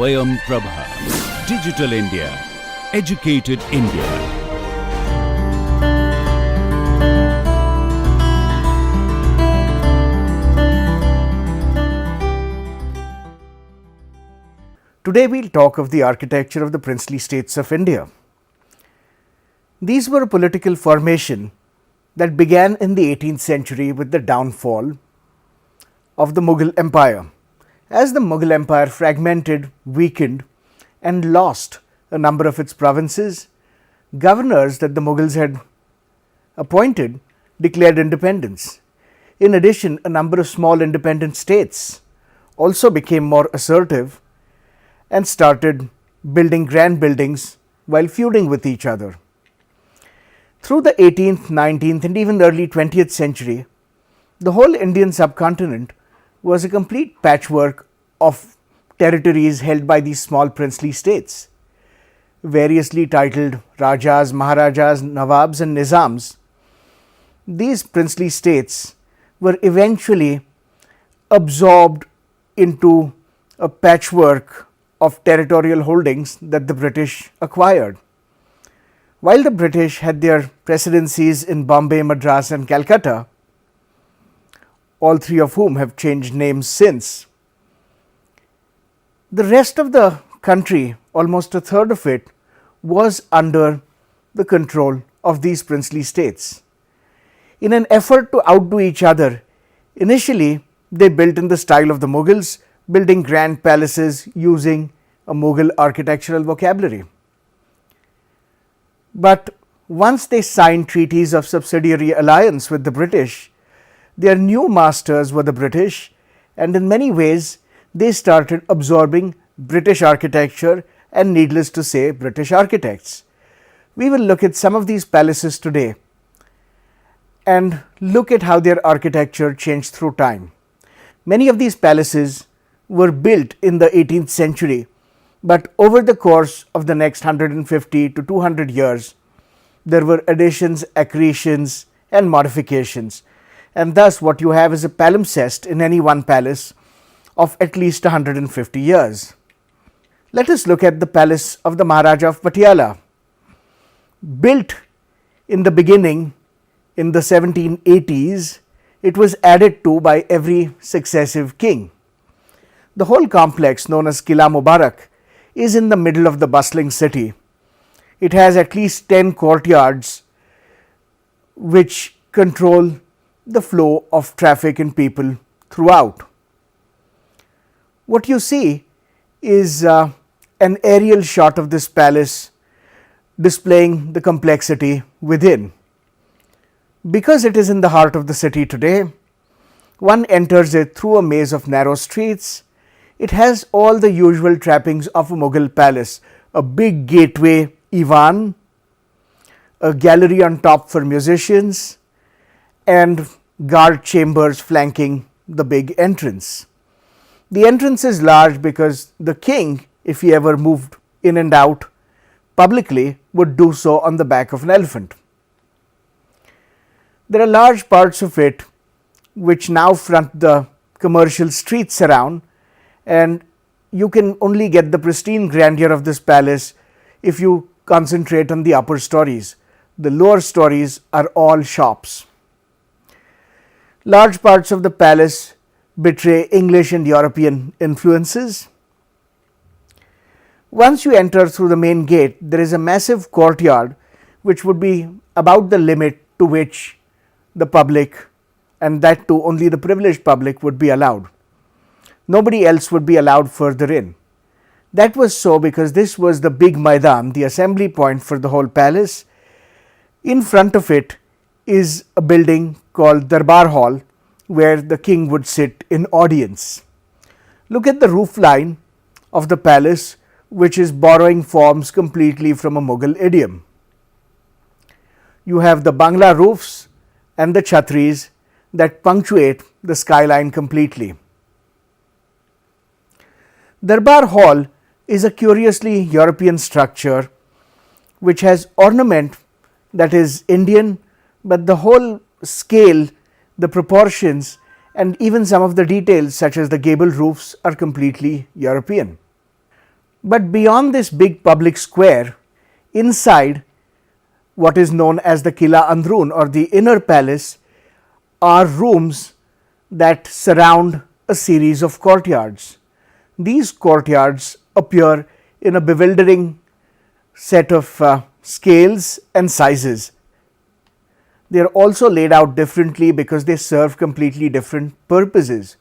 SwayamPrabha. Digital India. Educated India. Today we'll talk of the architecture of the princely states of India. These were a political formation that began in the 18th century with the downfall of the Mughal Empire. As the Mughal Empire fragmented, weakened and lost a number of its provinces, governors that the Mughals had appointed declared independence. In addition, a number of small independent states also became more assertive and started building grand buildings while feuding with each other. Through the 18th, 19th and even early 20th century, the whole Indian subcontinent was a complete patchwork of territories held by these small princely states. Variously titled Rajas, Maharajas, Nawabs and Nizams, these princely states were eventually absorbed into a patchwork of territorial holdings that the British acquired. While the British had their presidencies in Bombay, Madras and Calcutta, all three of whom have changed names since, the rest of the country, almost a third of it, was under the control of these princely states. In an effort to outdo each other, initially they built in the style of the Mughals, building grand palaces using a Mughal architectural vocabulary. But once they signed treaties of subsidiary alliance with the British, their new masters were the British, and in many ways they started absorbing British architecture and, needless to say, British architects. We will look at some of these palaces today and look at how their architecture changed through time. Many of these palaces were built in the 18th century, but over the course of the next 150 to 200 years, there were additions, accretions and modifications, and thus what you have is a palimpsest in any one palace of at least 150 years. Let us look at the palace of the Maharaja of Patiala. Built in the beginning in the 1780s, it was added to by every successive king. The whole complex, known as Qila Mubarak, is in the middle of the bustling city. It has at least 10 courtyards which control the flow of traffic and people throughout. What you see is an aerial shot of this palace displaying the complexity within. Because it is in the heart of the city today, one enters it through a maze of narrow streets. It has all the usual trappings of a Mughal palace: a big gateway, Ivan, a gallery on top for musicians, and guard chambers flanking the big entrance. The entrance is large because the king, if he ever moved in and out publicly, would do so on the back of an elephant. There are large parts of it which now front the commercial streets around, and you can only get the pristine grandeur of this palace if you concentrate on the upper stories. The lower stories are all shops. Large parts of the palace betray English and European influences. Once you enter through the main gate, there is a massive courtyard which would be about the limit to which the public, and that too only the privileged public, would be allowed. Nobody else would be allowed further in. That was so because this was the big Maidan, the assembly point for the whole palace. In front of it is a building called Darbar Hall, where the king would sit in audience. Look at the roof line of the palace, which is borrowing forms completely from a Mughal idiom. You have the Bangla roofs and the chhatris that punctuate the skyline completely. Darbar Hall is a curiously European structure which has ornament that is Indian, but the whole scale, the proportions and even some of the details such as the gable roofs are completely European. But beyond this big public square, inside what is known as the Kila Andrun or the inner palace, are rooms that surround a series of courtyards. These courtyards appear in a bewildering set of scales and sizes. They are also laid out differently because they serve completely different purposes.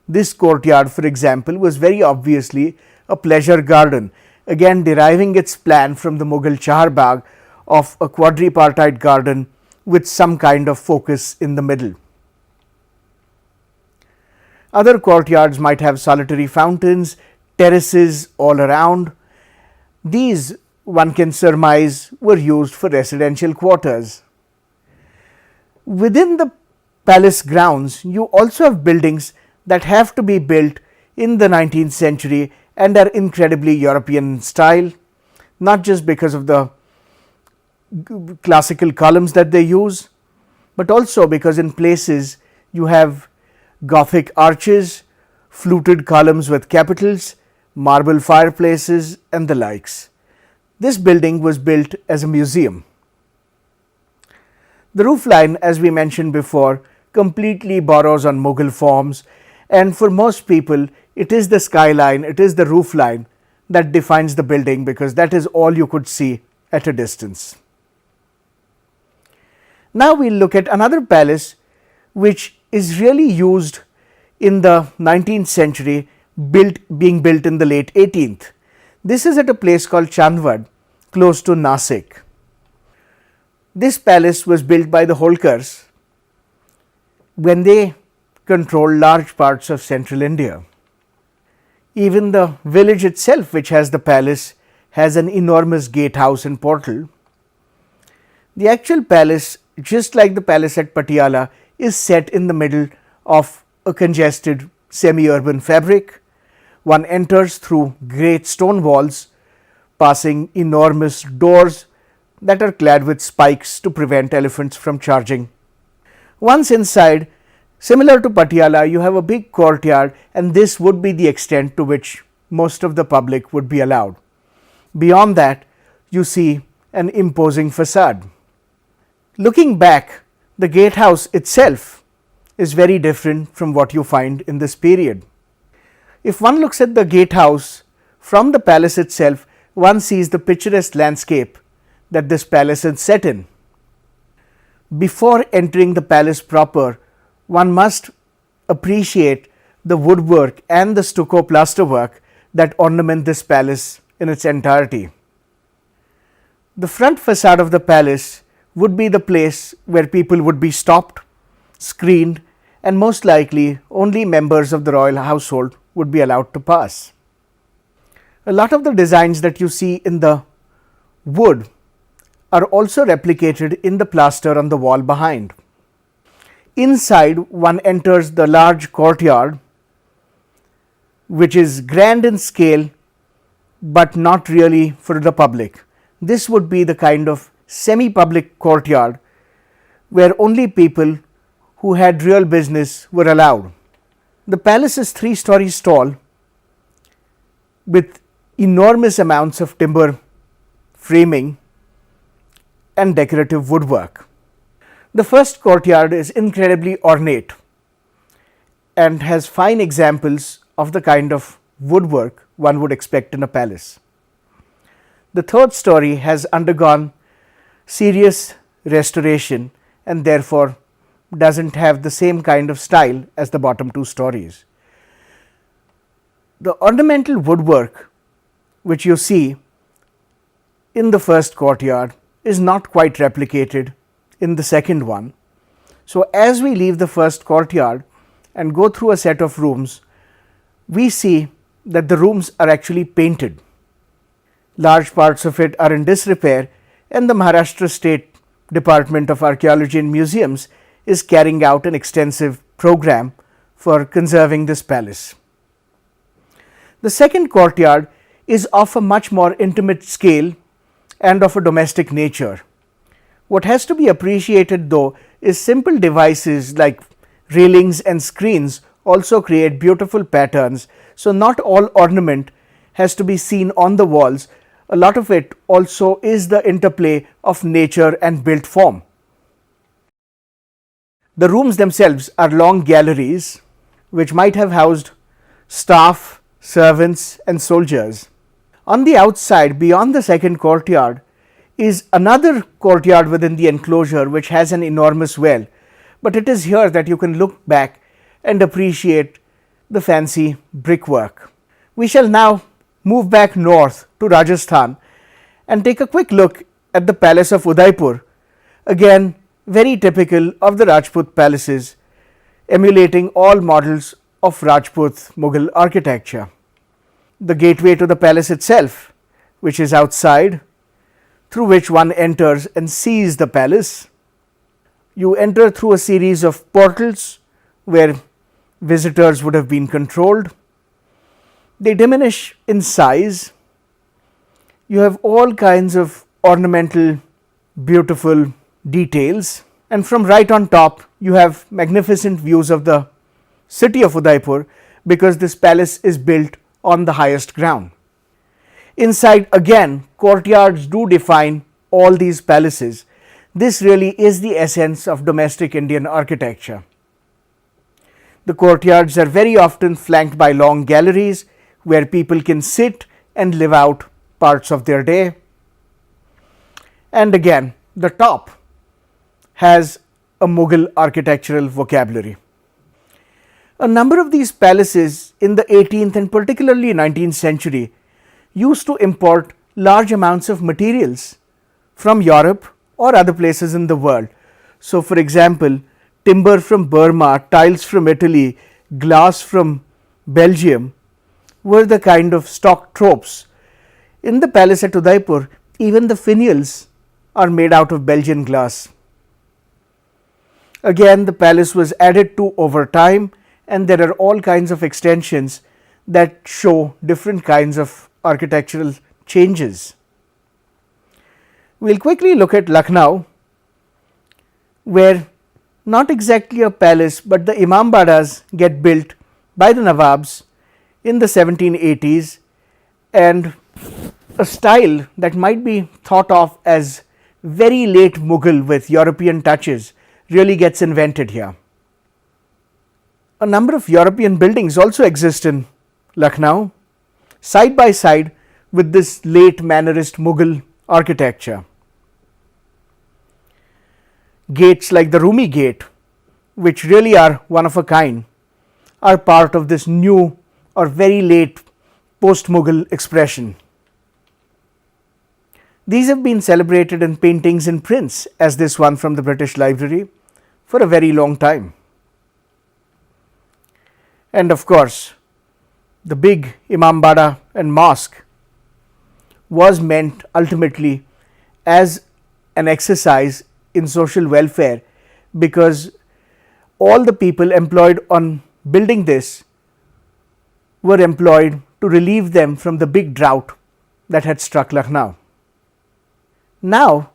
This courtyard, for example, was very obviously a pleasure garden, again deriving its plan from the Mughal Chaharbagh of a quadripartite garden with some kind of focus in the middle. Other courtyards might have solitary fountains, terraces all around. These, one can surmise, were used for residential quarters. Within the palace grounds, you also have buildings that have to be built in the 19th century and are incredibly European in style, not just because of the classical columns that they use, but also because in places you have Gothic arches, fluted columns with capitals, marble fireplaces and the likes. This building was built as a museum. The roofline, as we mentioned before, completely borrows on Mughal forms, and for most people it is the skyline, it is the roofline that defines the building, because that is all you could see at a distance. Now we will look at another palace which is really used in the 19th century, being built in the late 18th. This is at a place called Chandwad, close to Nasik. This palace was built by the Holkars when they controlled large parts of central India. Even the village itself, which has the palace, has an enormous gatehouse and portal. The actual palace, just like the palace at Patiala, is set in the middle of a congested semi-urban fabric. One enters through great stone walls, passing enormous doors that are clad with spikes to prevent elephants from charging. Once inside, similar to Patiala, you have a big courtyard, and this would be the extent to which most of the public would be allowed. Beyond that, you see an imposing facade. Looking back, the gatehouse itself is very different from what you find in this period. If one looks at the gatehouse from the palace itself, one sees the picturesque landscape that this palace is set in. Before entering the palace proper, one must appreciate the woodwork and the stucco plasterwork that ornament this palace in its entirety. The front facade of the palace would be the place where people would be stopped, screened, and most likely only members of the royal household would be allowed to pass. A lot of the designs that you see in the wood are also replicated in the plaster on the wall behind. Inside, one enters the large courtyard, which is grand in scale but not really for the public. This would be the kind of semi-public courtyard where only people who had real business were allowed. The palace is 3 stories tall with enormous amounts of timber framing and decorative woodwork. The first courtyard is incredibly ornate and has fine examples of the kind of woodwork one would expect in a palace. The third story has undergone serious restoration and therefore doesn't have the same kind of style as the bottom 2 stories. The ornamental woodwork which you see in the first courtyard is not quite replicated in the second one. So, as we leave the first courtyard and go through a set of rooms, we see that the rooms are actually painted. Large parts of it are in disrepair, and the Maharashtra State Department of Archaeology and Museums is carrying out an extensive program for conserving this palace. The second courtyard is of a much more intimate scale and of a domestic nature. What has to be appreciated though is simple devices like railings and screens also create beautiful patterns. So, not all ornament has to be seen on the walls, a lot of it also is the interplay of nature and built form. The rooms themselves are long galleries which might have housed staff, servants, and soldiers. On the outside, beyond the second courtyard, is another courtyard within the enclosure which has an enormous well, but it is here that you can look back and appreciate the fancy brickwork. We shall now move back north to Rajasthan and take a quick look at the palace of Udaipur, again very typical of the Rajput palaces, emulating all models of Rajput Mughal architecture. The gateway to the palace itself, which is outside, through which one enters and sees the palace. You enter through a series of portals where visitors would have been controlled. They diminish in size. You have all kinds of ornamental, beautiful details, and from right on top you have magnificent views of the city of Udaipur because this palace is built on the highest ground. Inside, again, courtyards do define all these palaces. This really is the essence of domestic Indian architecture. The courtyards are very often flanked by long galleries where people can sit and live out parts of their day. And again, the top has a Mughal architectural vocabulary. A number of these palaces in the 18th and particularly 19th century used to import large amounts of materials from Europe or other places in the world. So, for example, timber from Burma, tiles from Italy, glass from Belgium were the kind of stock tropes. In the palace at Udaipur, even the finials are made out of Belgian glass. Again, the palace was added to over time, and there are all kinds of extensions that show different kinds of architectural changes. We'll quickly look at Lucknow, where not exactly a palace but the Imambadas get built by the Nawabs in the 1780s, and a style that might be thought of as very late Mughal with European touches really gets invented here. A number of European buildings also exist in Lucknow, side by side with this late Mannerist Mughal architecture. Gates like the Rumi Gate, which really are one of a kind, are part of this new or very late post-Mughal expression. These have been celebrated in paintings and prints, as this one from the British Library, for a very long time. And of course, the big Imambada and mosque was meant ultimately as an exercise in social welfare, because all the people employed on building this were employed to relieve them from the big drought that had struck Lucknow. Now,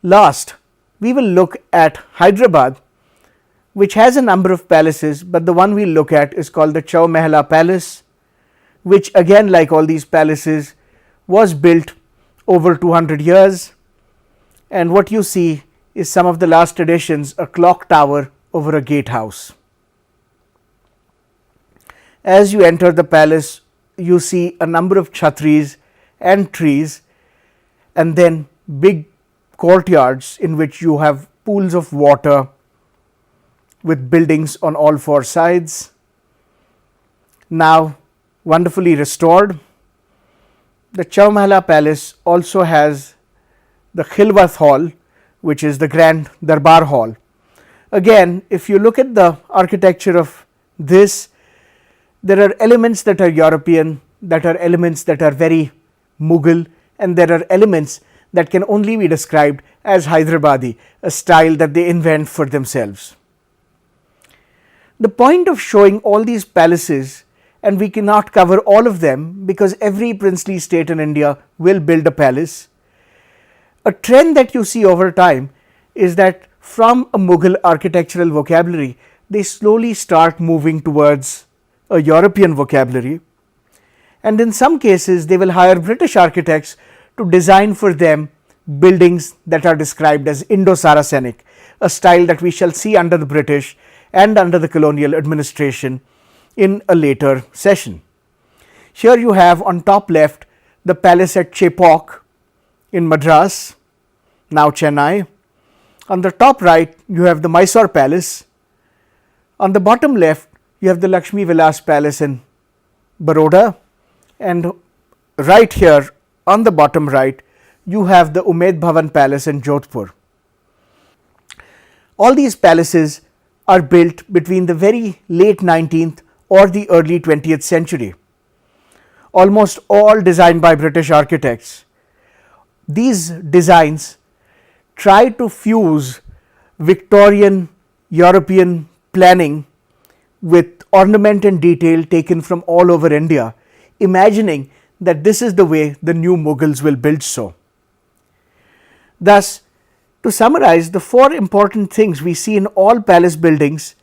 last, we will look at Hyderabad, which has a number of palaces, but the one we will look at is called the Chow Mahalla Palace, which again, like all these palaces, was built over 200 years, and what you see is some of the last additions, a clock tower over a gatehouse. As you enter the palace, you see a number of chhatris and trees, and then big courtyards in which you have pools of water with buildings on all four sides, now wonderfully restored. The Chow Mahalla Palace also has the Khilwat Hall, which is the Grand Darbar Hall. Again, if you look at the architecture of this, there are elements that are European, that are elements that are very Mughal, and there are elements that can only be described as Hyderabadi, a style that they invent for themselves. The point of showing all these palaces, and we cannot cover all of them because every princely state in India will build a palace, a trend that you see over time is that from a Mughal architectural vocabulary, they slowly start moving towards a European vocabulary, And in some cases, they will hire British architects to design for them buildings that are described as Indo-Saracenic, a style that we shall see under the British and under the colonial administration in a later session. Here you have on top left the palace at Chepauk in Madras, now Chennai. On the top right you have the Mysore Palace. On the bottom left you have the Lakshmi Vilas Palace in Baroda, and right here on the bottom right you have the Umaid Bhavan Palace in Jodhpur. All these palaces are built between the very late 19th or the early 20th century. Almost all designed by British architects. These designs try to fuse Victorian European planning with ornament and detail taken from all over India, imagining that this is the way the new Mughals will build so. Thus, to summarize, the four important things we see in all palace buildings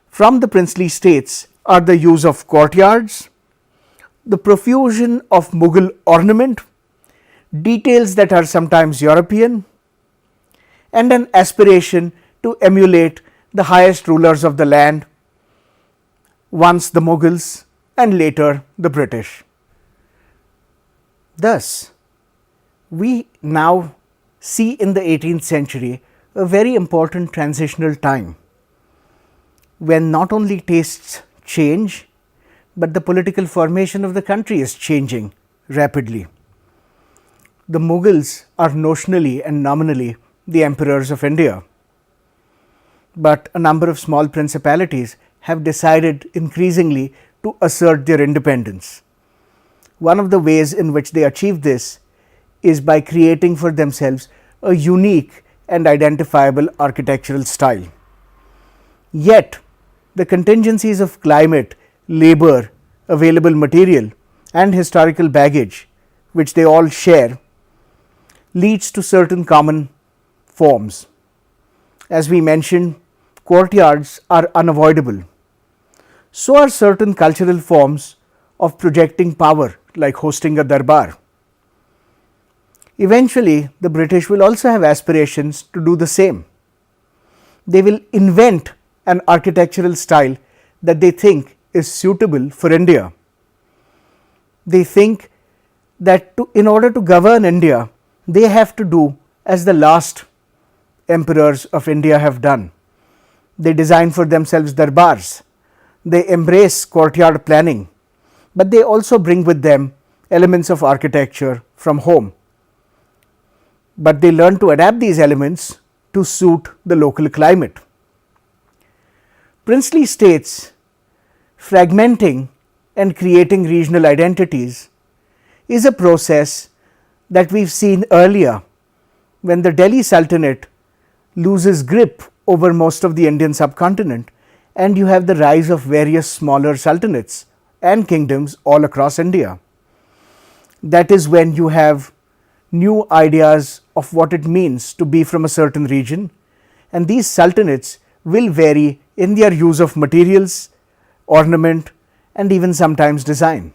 from the princely states are the use of courtyards, the profusion of Mughal ornament, details that are sometimes European, and an aspiration to emulate the highest rulers of the land, once the Mughals and later the British. Thus, we now see in the 18th century a very important transitional time when not only tastes change, but the political formation of the country is changing rapidly. The Mughals are notionally and nominally the emperors of India, but a number of small principalities have decided increasingly to assert their independence. One of the ways in which they achieve this is by creating for themselves a unique and identifiable architectural style. Yet, the contingencies of climate, labor, available material and historical baggage which they all share leads to certain common forms. As we mentioned, courtyards are unavoidable. So are certain cultural forms of projecting power like hosting a darbar. Eventually, the British will also have aspirations to do the same. They will invent an architectural style that they think is suitable for India. They think that in order to govern India, they have to do as the last emperors of India have done. They design for themselves darbars. They embrace courtyard planning, but they also bring with them elements of architecture from home. But they learn to adapt these elements to suit the local climate. Princely states fragmenting and creating regional identities is a process that we've seen earlier when the Delhi Sultanate loses grip over most of the Indian subcontinent and you have the rise of various smaller sultanates and kingdoms all across India. That is when you have new ideas of what it means to be from a certain region, and these sultanates will vary in their use of materials, ornament and even sometimes design.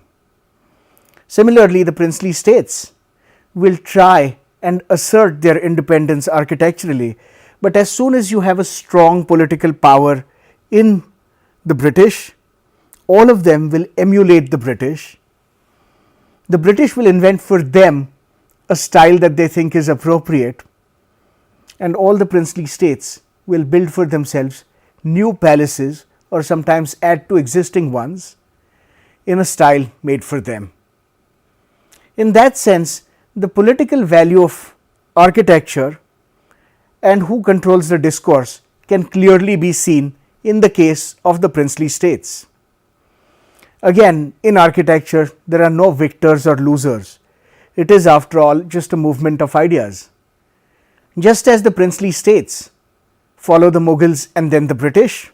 Similarly, the princely states will try and assert their independence architecturally, but as soon as you have a strong political power in the British, all of them will emulate the British. The British will invent for them a style that they think is appropriate, and all the princely states will build for themselves new palaces or sometimes add to existing ones in a style made for them. In that sense, the political value of architecture and who controls the discourse can clearly be seen in the case of the princely states. Again, in architecture, there are no victors or losers. It is, after all, just a movement of ideas. Just as the princely states follow the Mughals and then the British,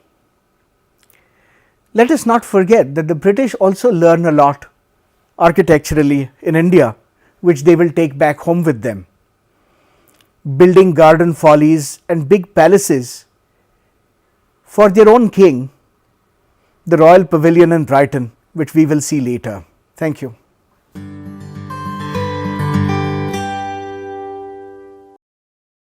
let us not forget that the British also learn a lot architecturally in India, which they will take back home with them. Building garden follies and big palaces for their own king, the Royal Pavilion in Brighton, which we will see later. Thank you.